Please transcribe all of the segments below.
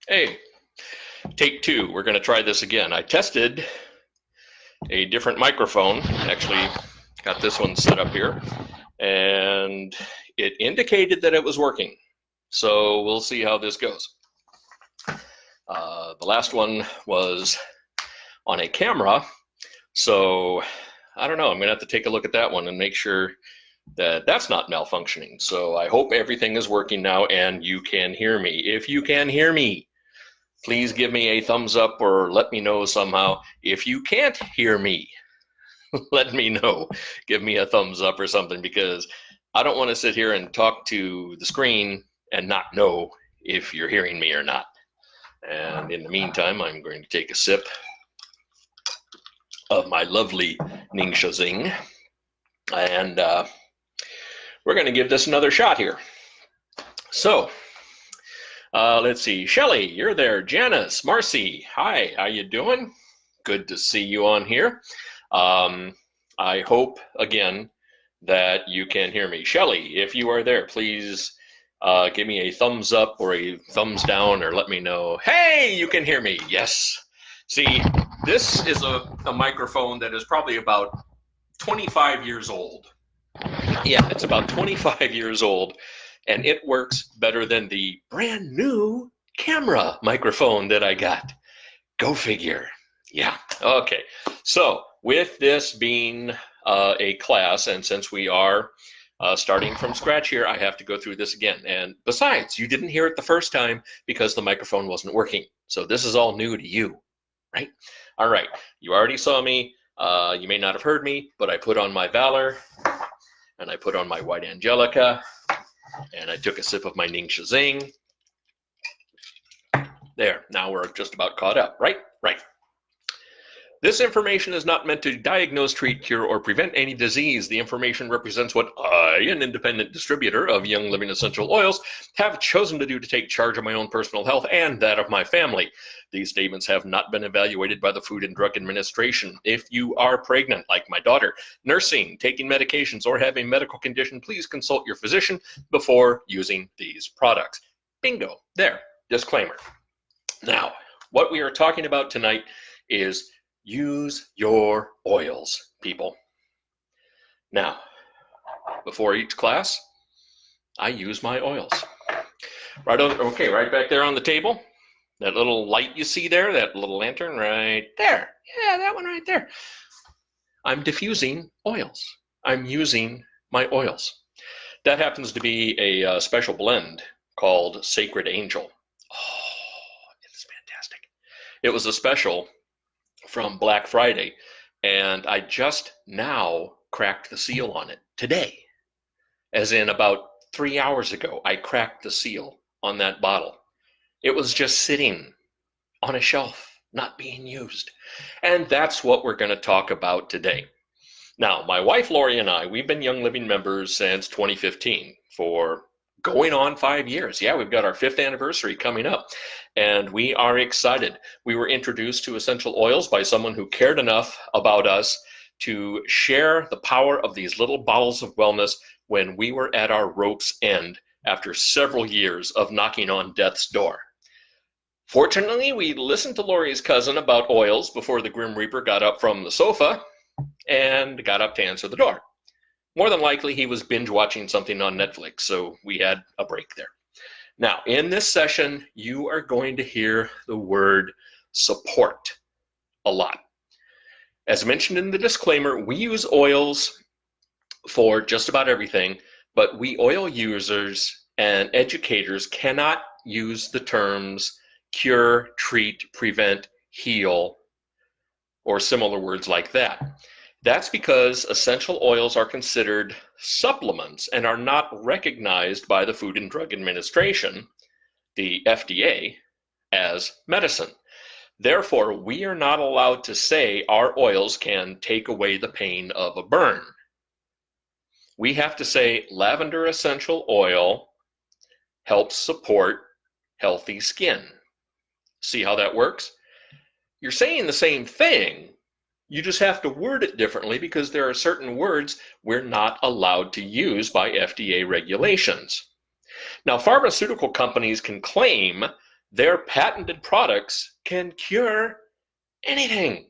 Hey, take two. We're going to try this again. I tested a different microphone. Actually, got this one set up here, and it indicated that it was working. So we'll see how this goes. The last one was on a camera, so I don't know. I'm going to have to take a look at that one and make sure that that's not malfunctioning. So I hope everything is working now and you can hear me. If you can hear me, please give me a thumbs up or let me know somehow. If you can't hear me, let me know. Give me a thumbs up or something, because I don't want to sit here and talk to the screen and not know if you're hearing me or not. And in the meantime, I'm going to take a sip of my lovely Ningxia Zing, and we're going to give this another shot here. So, let's see. Shelly, you're there. Janice, Marcy, hi, how you doing? Good to see you on here. I hope, again, that you can hear me. Shelly, if you are there, please give me a thumbs up or a thumbs down, or let me know, hey, you can hear me. Yes. See, this is a microphone that is probably about 25 years old. Yeah, it's about 25 years old, and it works better than the brand new camera microphone that I got. Go figure. Yeah, okay. So with this being a class, and since we are starting from scratch here, I have to go through this again. And besides, you didn't hear it the first time because the microphone wasn't working. So this is all new to you, right? All right, you already saw me. You may not have heard me, but I put on my Valor, and I put on my White Angelica, and I took a sip of my Ningxia Zing. There, now we're just about caught up, right? Right. This information is not meant to diagnose, treat, cure, or prevent any disease. The information represents what I, an independent distributor of Young Living essential oils, have chosen to do to take charge of my own personal health and that of my family. These statements have not been evaluated by the Food and Drug Administration. If you are pregnant, like my daughter, nursing, taking medications, or have a medical condition, please consult your physician before using these products. Bingo. There. Disclaimer. Now, what we are talking about tonight is use your oils, people. Now, before each class, I use my oils. Right back there on the table. That little light you see there, that little lantern right there. Yeah, that one right there. I'm diffusing oils. I'm using my oils. That happens to be a special blend called Sacred Angel. Oh, it's fantastic. It was a special from Black Friday, and I just now cracked the seal on it today. As in about 3 hours ago, I cracked the seal on that bottle. It was just sitting on a shelf, not being used. And that's what we're going to talk about today. Now, my wife Lori and I, we've been Young Living members since 2015 for going on 5 years. Yeah, we've got our 5th anniversary coming up, and we are excited. We were introduced to essential oils by someone who cared enough about us to share the power of these little bottles of wellness when we were at our rope's end after several years of knocking on death's door. Fortunately, we listened to Lori's cousin about oils before the Grim Reaper got up from the sofa and got up to answer the door. More than likely, he was binge watching something on Netflix, so we had a break there. Now, in this session, you are going to hear the word support a lot. As mentioned in the disclaimer, we use oils for just about everything, but we oil users and educators cannot use the terms cure, treat, prevent, heal, or similar words like that. That's because essential oils are considered supplements and are not recognized by the Food and Drug Administration, the FDA, as medicine. Therefore, we are not allowed to say our oils can take away the pain of a burn. We have to say lavender essential oil helps support healthy skin. See how that works? You're saying the same thing. You just have to word it differently because there are certain words we're not allowed to use by FDA regulations. Now, pharmaceutical companies can claim their patented products can cure anything.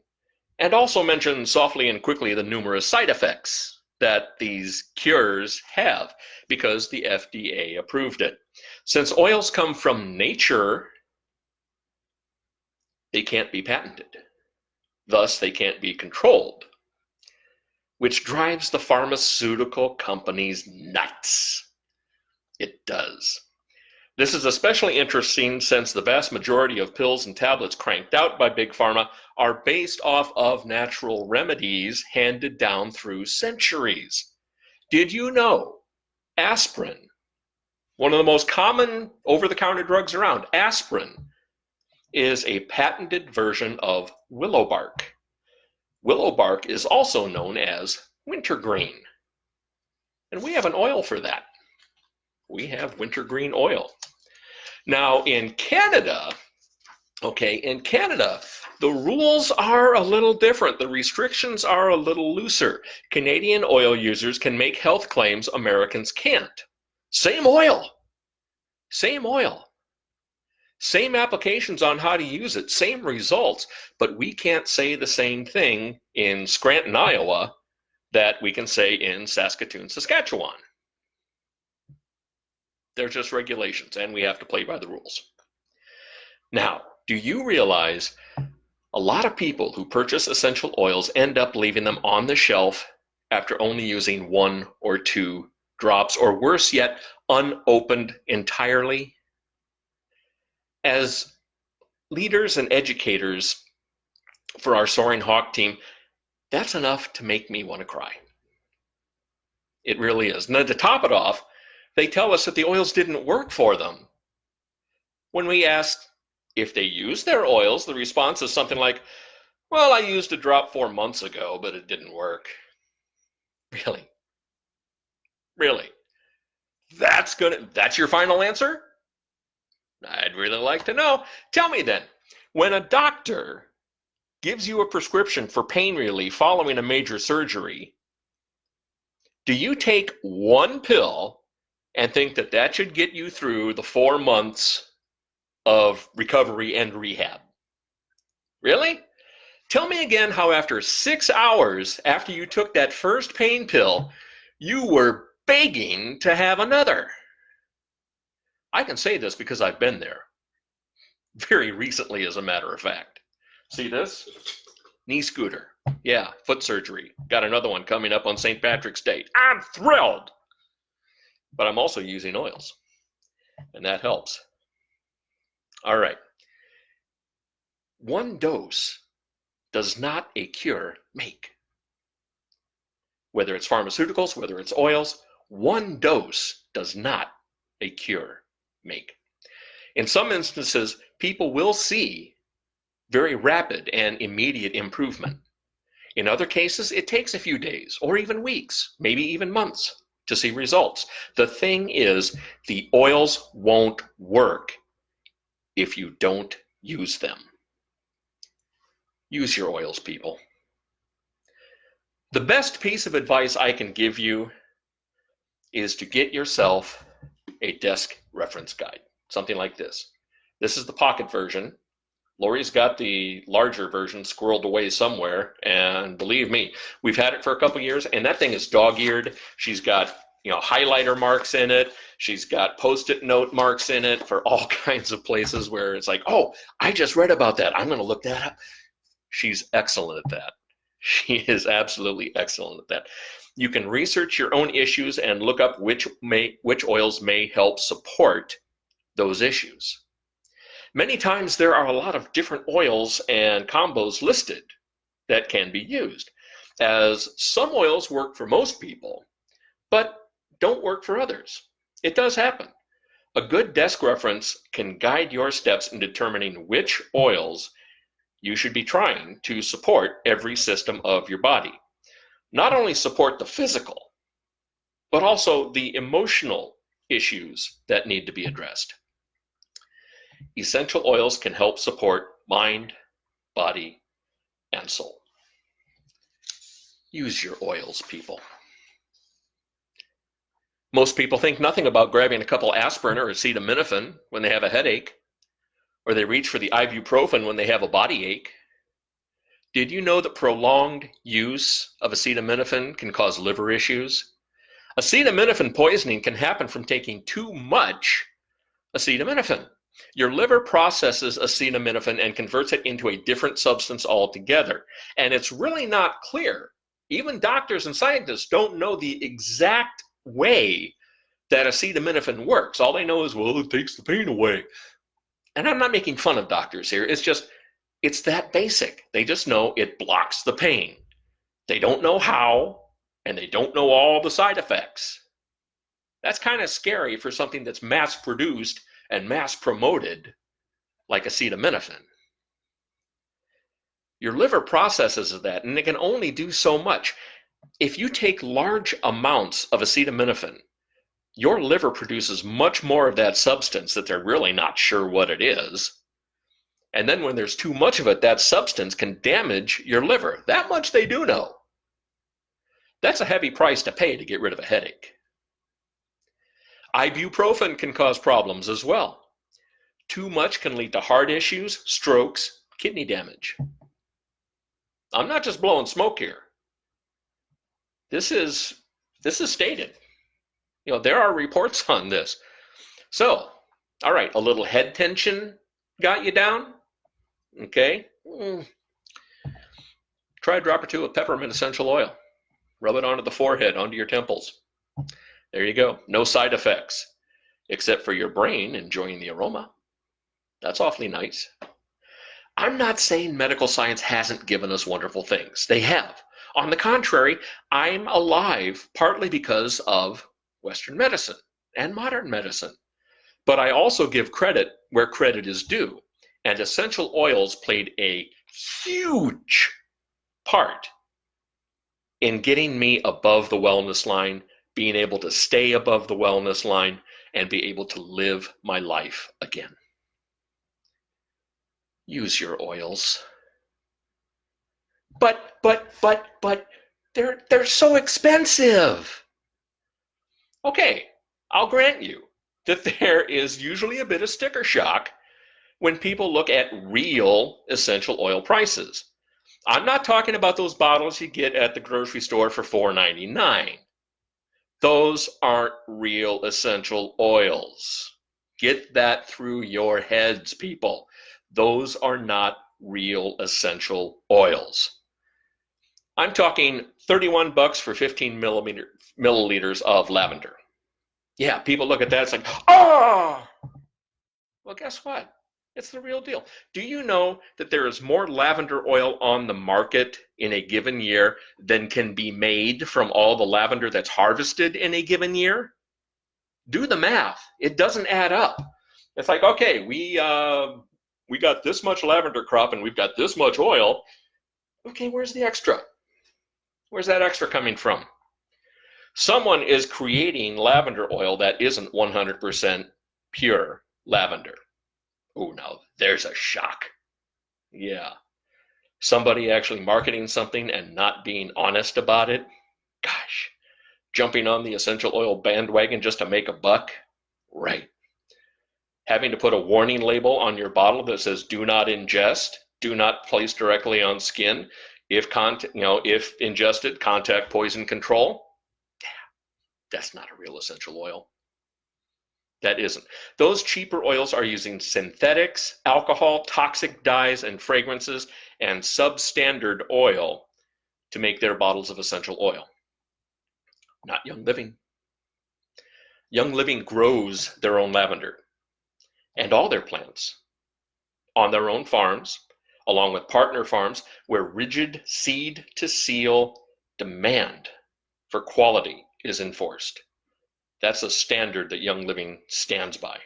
And also mention softly and quickly the numerous side effects that these cures have, because the FDA approved it. Since oils come from nature, they can't be patented. Thus, they can't be controlled, which drives the pharmaceutical companies nuts. It does. This is especially interesting since the vast majority of pills and tablets cranked out by Big Pharma are based off of natural remedies handed down through centuries. Did you know aspirin, one of the most common over-the-counter drugs around, aspirin, is a patented version of willow bark. Willow bark is also known as wintergreen. And we have an oil for that. We have wintergreen oil. Now in Canada, the rules are a little different. The restrictions are a little looser. Canadian oil users can make health claims Americans can't. Same oil. Same applications on how to use it, same results, but we can't say the same thing in Scranton, Iowa, that we can say in Saskatoon, Saskatchewan. They're just regulations, and we have to play by the rules. Now, do you realize a lot of people who purchase essential oils end up leaving them on the shelf after only using 1 or 2 drops, or worse yet, unopened entirely? As leaders and educators for our Soaring Hawk team, that's enough to make me want to cry. It really is. And then to top it off, they tell us that the oils didn't work for them. When we asked if they used their oils, the response is something like, well, I used a drop 4 months ago, but it didn't work. Really? That's your final answer? I'd really like to know. Tell me then, when a doctor gives you a prescription for pain relief following a major surgery, do you take 1 pill and think that that should get you through the 4 months of recovery and rehab? Really? Tell me again how after 6 hours after you took that first pain pill, you were begging to have another. I can say this because I've been there. Very recently, as a matter of fact. See this? Knee scooter. Yeah, foot surgery. Got another one coming up on St. Patrick's Day. I'm thrilled! But I'm also using oils, and that helps. All right. 1 dose does not a cure make. Whether it's pharmaceuticals, whether it's oils, 1 dose does not a cure make. In some instances, people will see very rapid and immediate improvement. In other cases, it takes a few days or even weeks, maybe even months to see results. The thing is, the oils won't work if you don't use them. Use your oils, people. The best piece of advice I can give you is to get yourself a desk reference guide, something like this. This is the pocket version. Lori's got the larger version squirreled away somewhere, and believe me, we've had it for a couple years, and that thing is dog-eared. She's got, highlighter marks in it. She's got Post-it note marks in it for all kinds of places where it's like, oh, I just read about that. I'm going to look that up. She's excellent at that. She is absolutely excellent at that. You can research your own issues and look up which oils may help support those issues. Many times there are a lot of different oils and combos listed that can be used, as some oils work for most people, but don't work for others. It does happen. A good desk reference can guide your steps in determining which oils you should be trying to support every system of your body. Not only support the physical, but also the emotional issues that need to be addressed. Essential oils can help support mind, body, and soul. Use your oils, people. Most people think nothing about grabbing a couple aspirin or acetaminophen when they have a headache. or they reach for the ibuprofen when they have a body ache. Did you know that prolonged use of acetaminophen can cause liver issues? Acetaminophen poisoning can happen from taking too much acetaminophen. Your liver processes acetaminophen and converts it into a different substance altogether. And it's really not clear. Even doctors and scientists don't know the exact way that acetaminophen works. All they know is, well, it takes the pain away. And I'm not making fun of doctors here. It's that basic. They just know it blocks the pain. They don't know how, and they don't know all the side effects. That's kind of scary for something that's mass produced and mass promoted like acetaminophen. Your liver processes that, and it can only do so much. If you take large amounts of acetaminophen, your liver produces much more of that substance that they're really not sure what it is. And then when there's too much of it, that substance can damage your liver. That much they do know. That's a heavy price to pay to get rid of a headache. Ibuprofen can cause problems as well. Too much can lead to heart issues, strokes, kidney damage. I'm not just blowing smoke here. This is stated. You know, there are reports on this. So, all right, a little head tension got you down? Okay. Try a drop or two of peppermint essential oil. Rub it onto the forehead, onto your temples. There you go. No side effects, except for your brain enjoying the aroma. That's awfully nice. I'm not saying medical science hasn't given us wonderful things. They have. On the contrary, I'm alive partly because of Western medicine and modern medicine. But I also give credit where credit is due. And essential oils played a huge part in getting me above the wellness line, being able to stay above the wellness line, and be able to live my life again. Use your oils. But they're so expensive. Okay, I'll grant you that there is usually a bit of sticker shock when people look at real essential oil prices. I'm not talking about those bottles you get at the grocery store for $4.99. Those aren't real essential oils. Get that through your heads, people. Those are not real essential oils. I'm talking $31 for 15 milliliters of lavender. Yeah, people look at that, it's like, oh! Well, guess what? It's the real deal. Do you know that there is more lavender oil on the market in a given year than can be made from all the lavender that's harvested in a given year? Do the math. It doesn't add up. It's like, okay, we got this much lavender crop and we've got this much oil. Okay, where's the extra? Where's that extra coming from? Someone is creating lavender oil that isn't 100% pure lavender. Oh, now there's a shock. Yeah. Somebody actually marketing something and not being honest about it. Gosh. Jumping on the essential oil bandwagon just to make a buck. Right. Having to put a warning label on your bottle that says do not ingest, do not place directly on skin. If ingested, contact poison control. That's not a real essential oil. That isn't. Those cheaper oils are using synthetics, alcohol, toxic dyes and fragrances, and substandard oil to make their bottles of essential oil. Not Young Living. Young Living grows their own lavender and all their plants on their own farms, along with partner farms where rigid seed to seal demand for quality is enforced. That's a standard that Young Living stands by.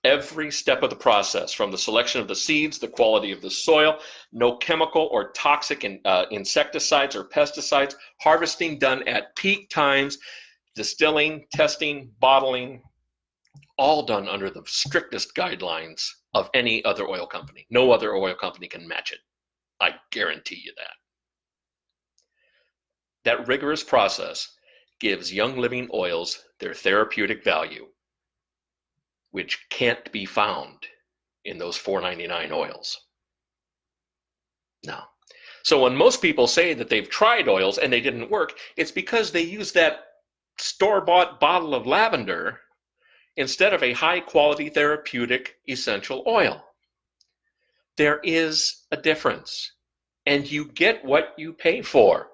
Every step of the process, from the selection of the seeds, the quality of the soil, no chemical or toxic insecticides or pesticides, harvesting done at peak times, distilling, testing, bottling, all done under the strictest guidelines of any other oil company. No other oil company can match it. I guarantee you that. That rigorous process gives Young Living oils their therapeutic value, which can't be found in those $4.99 oils. No. So when most people say that they've tried oils and they didn't work, it's because they use that store-bought bottle of lavender instead of a high-quality therapeutic essential oil. There is a difference, and you get what you pay for.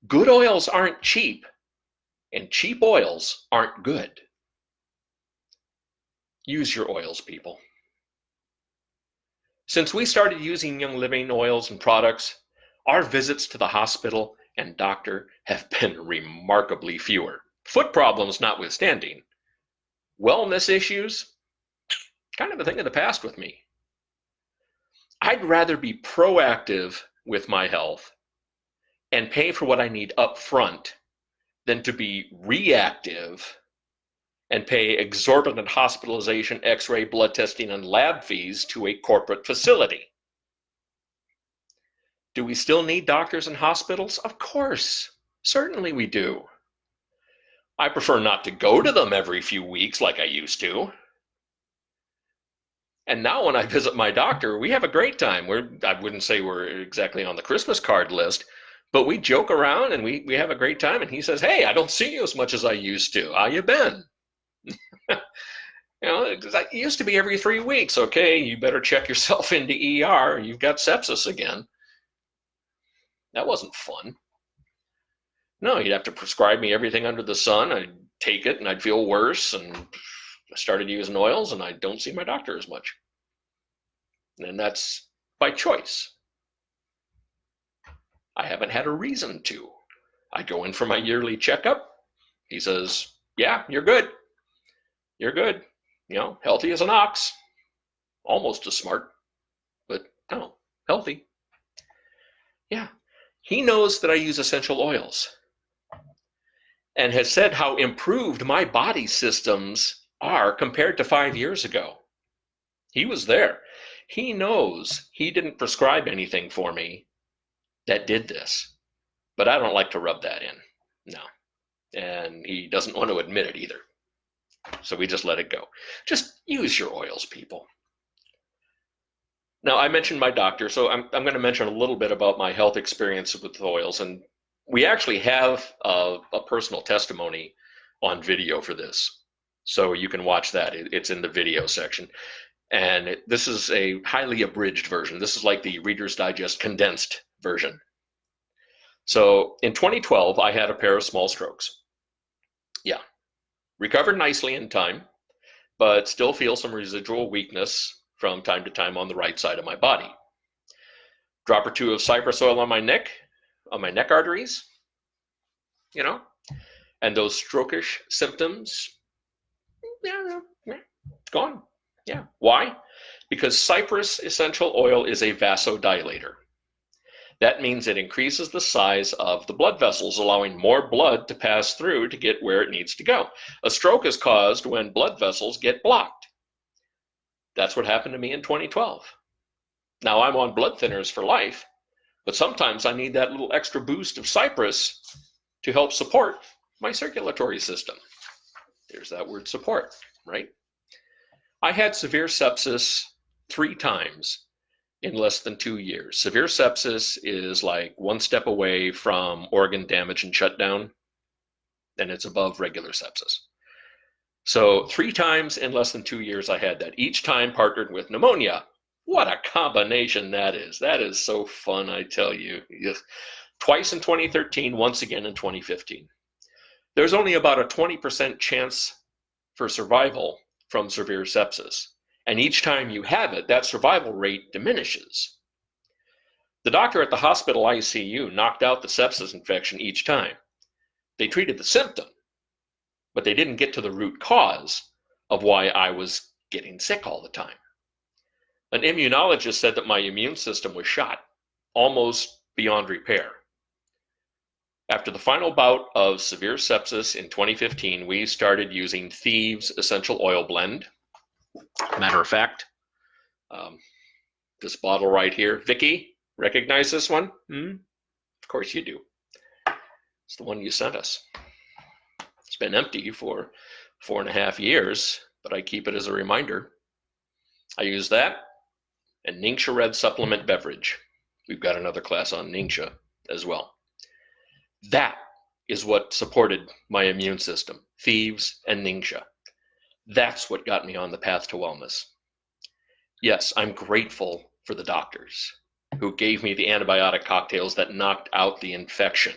Good oils aren't cheap, and cheap oils aren't good. Use your oils, people. Since we started using Young Living oils and products, our visits to the hospital and doctor have been remarkably fewer. Foot problems notwithstanding. Wellness issues, kind of a thing of the past with me. I'd rather be proactive with my health and pay for what I need up front than to be reactive and pay exorbitant hospitalization, x-ray, blood testing, and lab fees to a corporate facility. Do we still need doctors and hospitals? Of course, certainly we do. I prefer not to go to them every few weeks like I used to. And now when I visit my doctor, we have a great time. I wouldn't say we're exactly on the Christmas card list, but we joke around and we have a great time. And he says, hey, I don't see you as much as I used to. How you been? It used to be every 3 weeks. Okay, you better check yourself into ER. You've got sepsis again. That wasn't fun. No, you'd have to prescribe me everything under the sun. I'd take it and I'd feel worse. And I started using oils and I don't see my doctor as much. And that's by choice. I haven't had a reason to. I go in for my yearly checkup. He says, yeah, you're good. You're good. Healthy as an ox. Almost as smart, but no, healthy. Yeah. He knows that I use essential oils and has said how improved my body systems are compared to 5 years ago. He was there. He knows he didn't prescribe anything for me that did this, but I don't like to rub that in. No. And he doesn't want to admit it either. So we just let it go. Just use your oils, people. Now, I mentioned my doctor, so I'm going to mention a little bit about my health experience with oils. And we actually have a personal testimony on video for this. So you can watch that. It's in the video section. And this is a highly abridged version. This is like the Reader's Digest condensed version. So in 2012, I had a pair of small strokes. Yeah. Recovered nicely in time, but still feel some residual weakness from time to time on the right side of my body. Drop or two of cypress oil on my neck arteries, and those strokish symptoms, it's gone. Yeah. Why? Because cypress essential oil is a vasodilator. That means it increases the size of the blood vessels, allowing more blood to pass through to get where it needs to go. A stroke is caused when blood vessels get blocked. That's what happened to me in 2012. Now I'm on blood thinners for life, but sometimes I need that little extra boost of cypress to help support my circulatory system. There's that word support, right? I had severe sepsis 3 times in less than 2 years. Severe sepsis is like one step away from organ damage and shutdown, and it's above regular sepsis. So 3 times in less than 2 years I had that, each time partnered with pneumonia. What a combination that is. That is so fun, I tell you. Twice in 2013, once again in 2015. There's only about a 20% chance for survival from severe sepsis. And each time you have it, that survival rate diminishes. The doctor at the hospital ICU knocked out the sepsis infection each time. They treated the symptom, but they didn't get to the root cause of why I was getting sick all the time. An immunologist said that my immune system was shot, almost beyond repair. After the final bout of severe sepsis in 2015, we started using Thieves Essential Oil Blend. Matter of fact, this bottle right here, Vicky, recognize this one? Of course you do. It's the one you sent us. It's been empty for 4.5 years, but I keep it as a reminder. I use that and Ningxia Red supplement beverage. We've got another class on Ningxia as well. That is what supported my immune system, thieves and Ningxia. That's what got me on the path to wellness. Yes, I'm grateful for the doctors who gave me the antibiotic cocktails that knocked out the infection.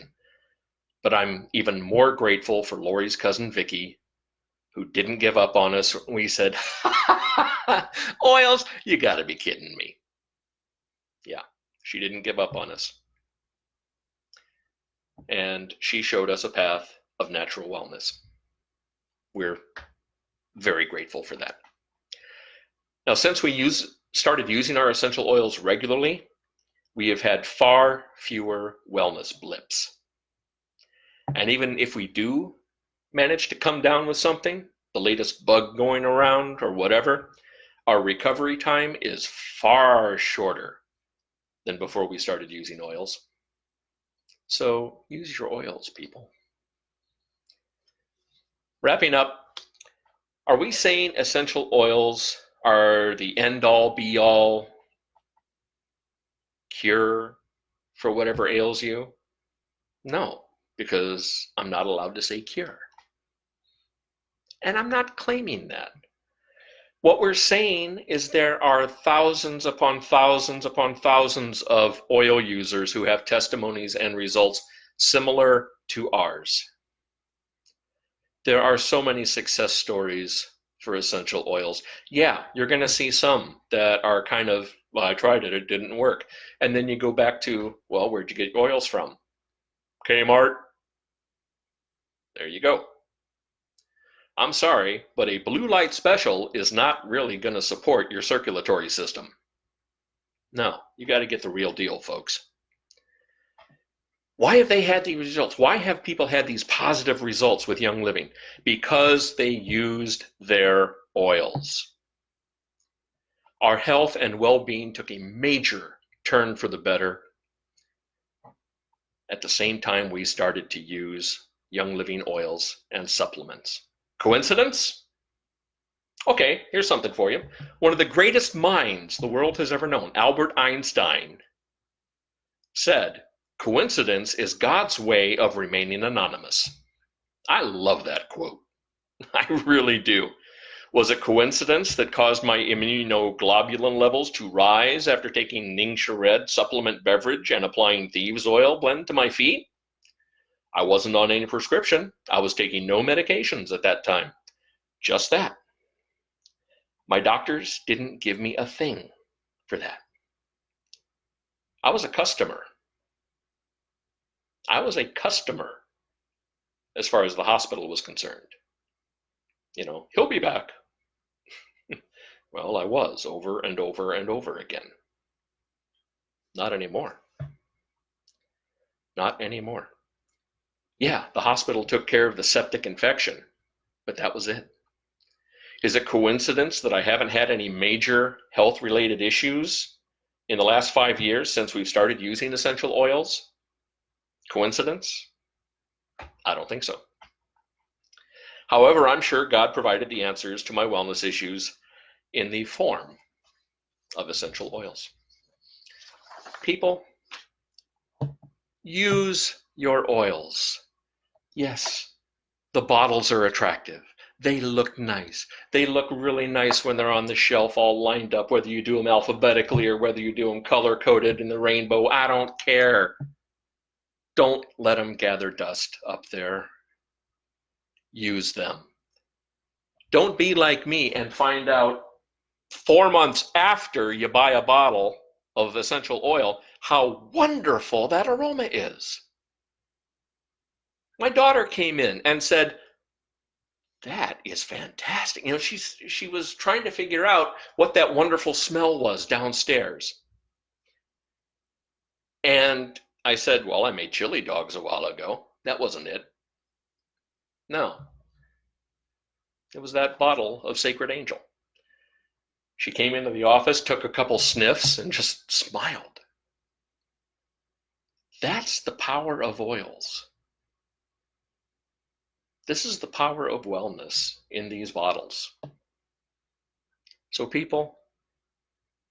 But I'm even more grateful for Lori's cousin Vicky, who didn't give up on us when we said, oils, you gotta be kidding me. Yeah, she didn't give up on us. And she showed us a path of natural wellness. We're very grateful for that. Now, since we started using our essential oils regularly, we have had far fewer wellness blips. And even if we do manage to come down with something, the latest bug going around or whatever, our recovery time is far shorter than before we started using oils. So use your oils, people. Wrapping up, are we saying essential oils are the end-all, be-all cure for whatever ails you? No, because I'm not allowed to say cure. And I'm not claiming that. What we're saying is there are thousands upon thousands upon thousands of oil users who have testimonies and results similar to ours. There are so many success stories for essential oils. Yeah, you're going to see some that are kind of, well, I tried it, it didn't work. And then you go back to, well, where'd you get oils from? Kmart. There you go. I'm sorry, but a blue light special is not really going to support your circulatory system. No, you got to get the real deal, folks. Why have they had these results? Why have people had these positive results with Young Living? Because they used their oils. Our health and well-being took a major turn for the better at the same time we started to use Young Living oils and supplements. Coincidence? Okay, here's something for you. One of the greatest minds the world has ever known, Albert Einstein, said, coincidence is God's way of remaining anonymous. I love that quote. I really do. Was it coincidence that caused my immunoglobulin levels to rise after taking Ningxia Red supplement beverage and applying thieves oil blend to my feet? I wasn't on any prescription. I was taking no medications at that time. Just that. My doctors didn't give me a thing for that. I was a customer. I was a customer as far as the hospital was concerned. You know, he'll be back. Well, I was over and over and over again. Not anymore. Not anymore. Yeah, the hospital took care of the septic infection, but that was it. Is it coincidence that I haven't had any major health-related issues in the last 5 years since we've started using essential oils? Coincidence? I don't think so. However, I'm sure God provided the answers to my wellness issues in the form of essential oils. People, use your oils. Yes, the bottles are attractive. They look nice. They look really nice when they're on the shelf all lined up, whether you do them alphabetically or whether you do them color-coded in the rainbow. I don't care. Don't let them gather dust up there. Use them. Don't be like me and find out 4 months after you buy a bottle of essential oil how wonderful that aroma is. My daughter came in and said, that is fantastic. You know, she was trying to figure out what that wonderful smell was downstairs. And I said, well, I made chili dogs a while ago. That wasn't it. No. It was that bottle of Sacred Angel. She came into the office, took a couple sniffs, and just smiled. That's the power of oils. This is the power of wellness in these bottles. So people,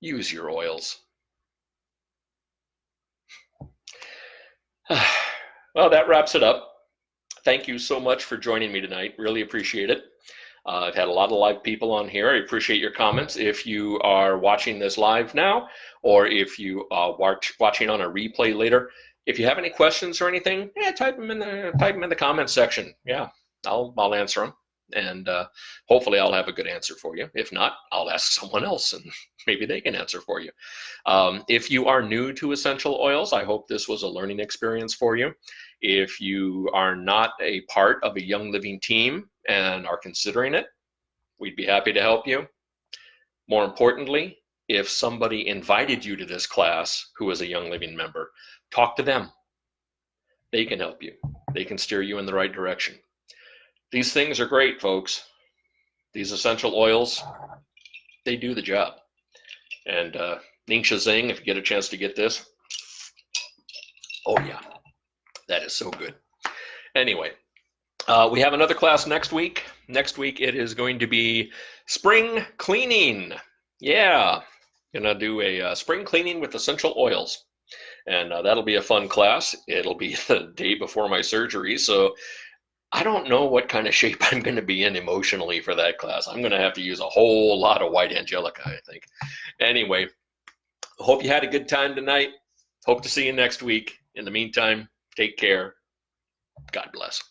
Use your oils. Well, that wraps it up. Thank you so much for joining me tonight. Really appreciate it. I've had a lot of live people on here. I appreciate your comments. If you are watching this live now, or if you are watching on a replay later, if you have any questions or anything, type them in the comments section. Yeah, I'll answer them, and hopefully I'll have a good answer for you. If not, I'll ask someone else, and maybe they can answer for you. If you are new to essential oils, I hope this was a learning experience for you. If you are not a part of a Young Living team and are considering it, we'd be happy to help you. More importantly, if somebody invited you to this class who is a Young Living member, talk to them. They can help you. They can steer you in the right direction. These things are great, folks. These essential oils, they do the job. And Ningxia Zing, if you get a chance to get this, oh yeah, that is so good. Anyway, we have another class next week. Next week it is going to be spring cleaning. Yeah, gonna do a spring cleaning with essential oils. And that'll be a fun class. It'll be the day before my surgery, so I don't know what kind of shape I'm going to be in emotionally for that class. I'm going to have to use a whole lot of white angelica, I think. Anyway, hope you had a good time tonight. Hope to see you next week. In the meantime, take care. God bless.